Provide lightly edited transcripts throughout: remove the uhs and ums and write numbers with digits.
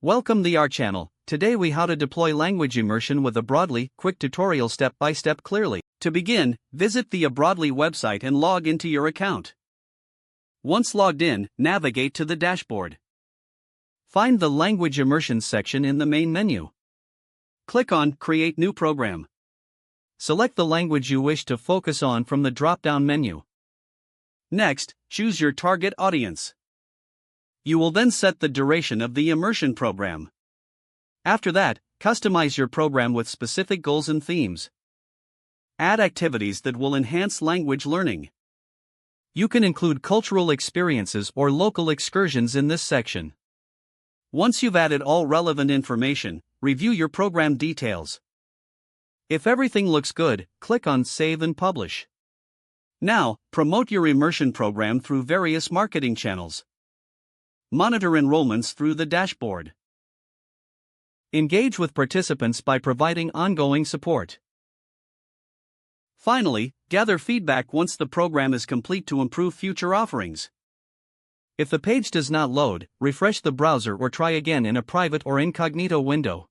Welcome to our channel. Today we how to deploy language immersion with Abroadly, quick tutorial step by step clearly. To begin, visit the Abroadly website and log into your account. Once logged in, navigate to the dashboard. Find the language immersion section in the main menu. Click on Create New Program. Select the language you wish to focus on from the drop-down menu. Next, choose your target audience. You will then set the duration of the immersion program. After that, customize your program with specific goals and themes. Add activities that will enhance language learning. You can include cultural experiences or local excursions in this section. Once you've added all relevant information, review your program details. If everything looks good, click on Save and Publish. Now, promote your immersion program through various marketing channels. Monitor enrollments through the dashboard. Engage with participants by providing ongoing support. Finally, gather feedback once the program is complete to improve future offerings. If the page does not load, refresh the browser or try again in a private or incognito window.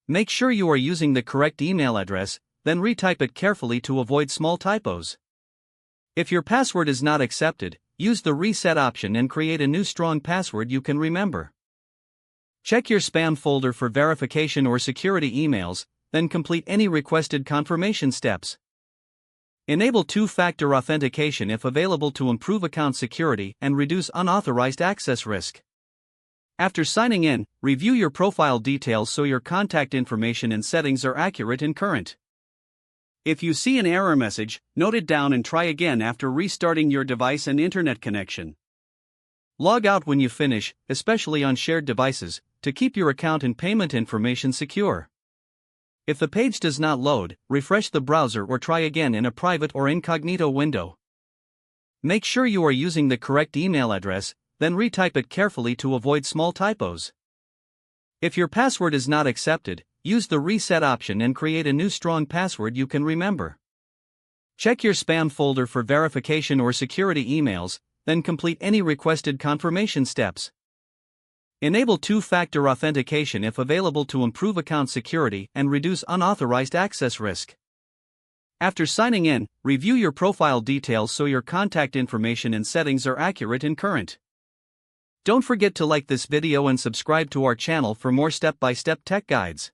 Make sure you are using the correct email address, then retype it carefully to avoid small typos. If your password is not accepted, use the reset option and create a new strong password you can remember. Check your spam folder for verification or security emails, then complete any requested confirmation steps. Enable two-factor authentication if available to improve account security and reduce unauthorized access risk. After signing in, review your profile details so your contact information and settings are accurate and current. If you see an error message, note it down and try again after restarting your device and internet connection. Log out when you finish, especially on shared devices, to keep your account and payment information secure. If the page does not load, refresh the browser or try again in a private or incognito window. Make sure you are using the correct email address, then retype it carefully to avoid small typos. If your password is not accepted, use the reset option and create a new strong password you can remember. Check your spam folder for verification or security emails, then complete any requested confirmation steps. Enable two-factor authentication if available to improve account security and reduce unauthorized access risk. After signing in, review your profile details so your contact information and settings are accurate and current. Don't forget to like this video and subscribe to our channel for more step-by-step tech guides.